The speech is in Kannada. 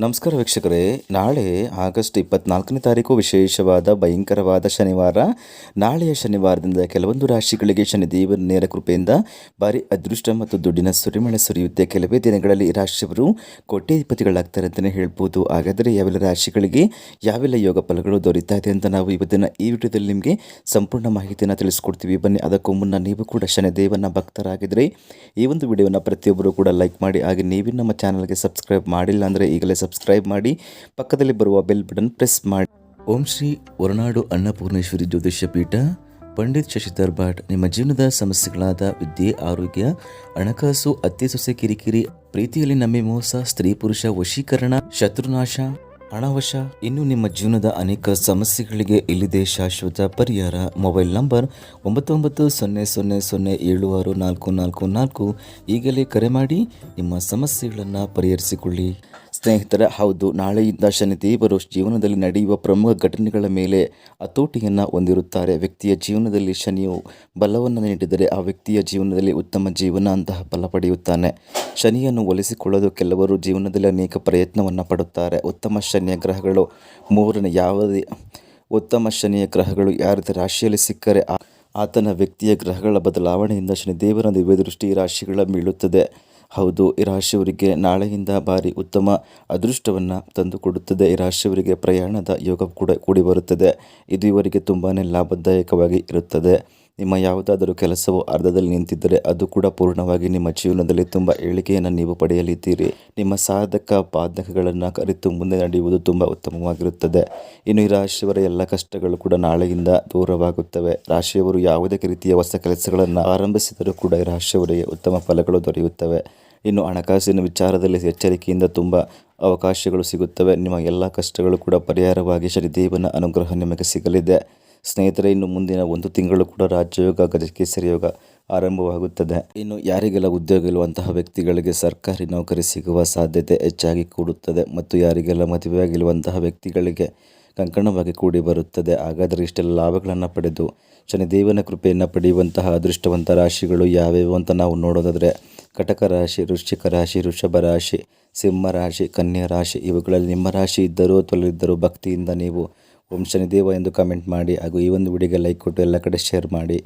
ನಮಸ್ಕಾರ ವೀಕ್ಷಕರೇ, ನಾಳೆ ಆಗಸ್ಟ್ 24ನೇ ತಾರೀಕು ವಿಶೇಷವಾದ ಭಯಂಕರವಾದ ಶನಿವಾರ. ನಾಳೆಯ ಶನಿವಾರದಿಂದ ಕೆಲವೊಂದು ರಾಶಿಗಳಿಗೆ ಶನಿದೇವರ ನೇರ ಕೃಪೆಯಿಂದ ಭಾರಿ ಅದೃಷ್ಟ ಮತ್ತು ದುಡ್ಡಿನ ಸುರಿಮಳೆ ಸುರಿಯುತ್ತೆ. ಕೆಲವೇ ದಿನಗಳಲ್ಲಿ ಈ ರಾಶಿಯವರು ಕೋಟ್ಯಾಧಿಪತಿಗಳಾಗ್ತಾರೆ ಅಂತಲೇ ಹೇಳ್ಬೋದು. ಹಾಗಾದರೆ ಯಾವೆಲ್ಲ ರಾಶಿಗಳಿಗೆ ಯಾವೆಲ್ಲ ಯೋಗ ಫಲಗಳು ದೊರೀತಾ ಇದೆ ಅಂತ ನಾವು ಇವತ್ತಿನ ಈ ವಿಡಿಯೋದಲ್ಲಿ ನಿಮಗೆ ಸಂಪೂರ್ಣ ಮಾಹಿತಿಯನ್ನು ತಿಳಿಸ್ಕೊಡ್ತೀವಿ. ಬನ್ನಿ, ಅದಕ್ಕೂ ಮುನ್ನ ನೀವು ಕೂಡ ಶನಿದೇವನ ಭಕ್ತರಾಗಿದ್ದರೆ ಈ ಒಂದು ವಿಡಿಯೋನ ಪ್ರತಿಯೊಬ್ಬರು ಕೂಡ ಲೈಕ್ ಮಾಡಿ. ಹಾಗೆ ನೀವು ನಮ್ಮ ಚಾನಲ್ಗೆ ಸಬ್ಸ್ಕ್ರೈಬ್ ಮಾಡಿಲ್ಲ ಅಂದರೆ ಈಗಲೇ ಸಬ್ಸ್ಕ್ರೈಬ್ ಮಾಡಿ, ಪಕ್ಕದಲ್ಲಿ ಬರುವ ಬೆಲ್ ಬಟನ್ ಪ್ರೆಸ್ ಮಾಡಿ. ಓಂ ಶ್ರೀ ಹೊರನಾಡು ಅನ್ನಪೂರ್ಣೇಶ್ವರಿ ಜ್ಯೋತಿಷ್ಯ ಪೀಠ, ಪಂಡಿತ್ ಶಶಿಧರ್ ಭಟ್. ನಿಮ್ಮ ಜೀವನದ ಸಮಸ್ಯೆಗಳಾದ ವಿದ್ಯೆ, ಆರೋಗ್ಯ, ಹಣಕಾಸು, ಅತ್ತೆ ಸೊಸೆ ಕಿರಿಕಿರಿ, ಪ್ರೀತಿಯಲ್ಲಿ ನಂಬಿ ಮೋಸ, ಸ್ತ್ರೀ ಪುರುಷ ವಶೀಕರಣ, ಶತ್ರುನಾಶ, ಹಣವಶ, ಇನ್ನು ನಿಮ್ಮ ಜೀವನದ ಅನೇಕ ಸಮಸ್ಯೆಗಳಿಗೆ ಇಲ್ಲಿದೆ ಶಾಶ್ವತ ಪರಿಹಾರ. Mobile number 9900076444. ಈಗಲೇ ಕರೆ ಮಾಡಿ ನಿಮ್ಮ ಸಮಸ್ಯೆಗಳನ್ನು ಪರಿಹರಿಸಿಕೊಳ್ಳಿ. ಸ್ನೇಹಿತರೆ, ಹೌದು, ನಾಳೆಯಿಂದ ಶನಿದೇವರು ಜೀವನದಲ್ಲಿ ನಡೆಯುವ ಪ್ರಮುಖ ಘಟನೆಗಳ ಮೇಲೆ ಹತೋಟಿಯನ್ನು ಹೊಂದಿರುತ್ತಾರೆ. ವ್ಯಕ್ತಿಯ ಜೀವನದಲ್ಲಿ ಶನಿಯು ಬಲವನ್ನು ನೀಡಿದರೆ ಆ ವ್ಯಕ್ತಿಯ ಜೀವನದಲ್ಲಿ ಉತ್ತಮ ಜೀವನ ಅಂತಹ ಫಲ ಪಡೆಯುತ್ತಾನೆ. ಶನಿಯನ್ನು ಒಲಿಸಿಕೊಳ್ಳಲು ಕೆಲವರು ಜೀವನದಲ್ಲಿ ಅನೇಕ ಪ್ರಯತ್ನವನ್ನು ಪಡುತ್ತಾರೆ. ಉತ್ತಮ ಶನಿಯ ಗ್ರಹಗಳು ಯಾರದ ರಾಶಿಯಲ್ಲಿ ಸಿಕ್ಕರೆ ಆತನ ವ್ಯಕ್ತಿಯ ಗ್ರಹಗಳ ಬದಲಾವಣೆಯಿಂದ ಶನಿದೇವರ ದಿವ್ಯ ದೃಷ್ಟಿ ರಾಶಿಗಳ ಬೀಳುತ್ತದೆ. ಹೌದು, ಈ ರಾಶಿಯವರಿಗೆ ನಾಳೆಯಿಂದ ಭಾರಿ ಉತ್ತಮ ಅದೃಷ್ಟವನ್ನು ತಂದುಕೊಡುತ್ತದೆ. ಈ ರಾಶಿಯವರಿಗೆ ಪ್ರಯಾಣದ ಯೋಗ ಕೂಡ ಕೂಡಿ ಬರುತ್ತದೆ. ಇದು ಇವರಿಗೆ ತುಂಬಾ ಲಾಭದಾಯಕವಾಗಿ ಇರುತ್ತದೆ. ನಿಮ್ಮ ಯಾವುದಾದರೂ ಕೆಲಸವು ಅರ್ಧದಲ್ಲಿ ನಿಂತಿದ್ದರೆ ಅದು ಕೂಡ ಪೂರ್ಣವಾಗಿ ನಿಮ್ಮ ಜೀವನದಲ್ಲಿ ತುಂಬ ಏಳಿಗೆಯನ್ನು ನೀವು ಪಡೆಯಲಿದ್ದೀರಿ. ನಿಮ್ಮ ಸಾಧಕ ಬಾಧಕಗಳನ್ನು ಅರಿತು ಮುಂದೆ ನಡೆಯುವುದು ತುಂಬ ಉತ್ತಮವಾಗಿರುತ್ತದೆ. ಇನ್ನು ಈ ರಾಶಿಯವರ ಎಲ್ಲ ಕಷ್ಟಗಳು ಕೂಡ ನಾಳೆಯಿಂದ ದೂರವಾಗುತ್ತವೆ. ರಾಶಿಯವರು ಯಾವುದೇ ರೀತಿಯ ಹೊಸ ಕೆಲಸಗಳನ್ನು ಆರಂಭಿಸಿದರೂ ಕೂಡ ಈ ರಾಶಿಯವರಿಗೆ ಉತ್ತಮ ಫಲಗಳು ದೊರೆಯುತ್ತವೆ. ಇನ್ನು ಹಣಕಾಸಿನ ವಿಚಾರದಲ್ಲಿ ಎಚ್ಚರಿಕೆಯಿಂದ ತುಂಬ ಅವಕಾಶಗಳು ಸಿಗುತ್ತವೆ. ನಿಮ್ಮ ಎಲ್ಲ ಕಷ್ಟಗಳು ಕೂಡ ಪರಿಹಾರವಾಗಿ ಶನಿದೇವನ ಅನುಗ್ರಹ ನಿಮಗೆ ಸಿಗಲಿದೆ. ಸ್ನೇಹಿತರೆ, ಇನ್ನು ಮುಂದಿನ ಒಂದು ತಿಂಗಳು ಕೂಡ ರಾಜಯೋಗ, ಗಜಕೇಸರಿ ಯೋಗ ಆರಂಭವಾಗುತ್ತದೆ. ಇನ್ನು ಯಾರಿಗೆಲ್ಲ ಉದ್ಯೋಗ ಇರುವಂತಹ ವ್ಯಕ್ತಿಗಳಿಗೆ ಸರ್ಕಾರಿ ನೌಕರಿ ಸಿಗುವ ಸಾಧ್ಯತೆ ಹೆಚ್ಚಾಗಿ ಕೂಡುತ್ತದೆ ಮತ್ತು ಯಾರಿಗೆಲ್ಲ ಮದುವೆಯಾಗಿರುವಂತಹ ವ್ಯಕ್ತಿಗಳಿಗೆ ಕಂಕಣವಾಗಿ ಕೂಡಿ ಬರುತ್ತದೆ. ಹಾಗಾದರೆ ಇಷ್ಟೆಲ್ಲ ಲಾಭಗಳನ್ನು ಪಡೆದು ಶನಿದೇವನ ಕೃಪೆಯನ್ನು ಪಡೆಯುವಂತಹ ಅದೃಷ್ಟವಂತ ರಾಶಿಗಳು ಯಾವ್ಯಾವು ಅಂತ ನಾವು ನೋಡೋದಾದರೆ ಕಟಕ ರಾಶಿ, ವೃಶ್ಚಿಕ ರಾಶಿ, ವೃಷಭ ರಾಶಿ, ಸಿಂಹ ರಾಶಿ, ಕನ್ಯಾ ರಾಶಿ. ಇವುಗಳಲ್ಲಿ ನಿಮ್ಮ ರಾಶಿ ಇದ್ದರೂ ತೊಲಗಿದ್ದರೂ ಭಕ್ತಿಯಿಂದ ನೀವು ಓಂ ಶನಿದೇವ ಎಂದು ಕಮೆಂಟ್ ಮಾಡಿ ಹಾಗೂ ಈ ಒಂದು ವಿಡಿಯೋಗೆ ಲೈಕ್ ಕೊಟ್ಟು ಎಲ್ಲ ಕಡೆ ಶೇರ್ ಮಾಡಿ.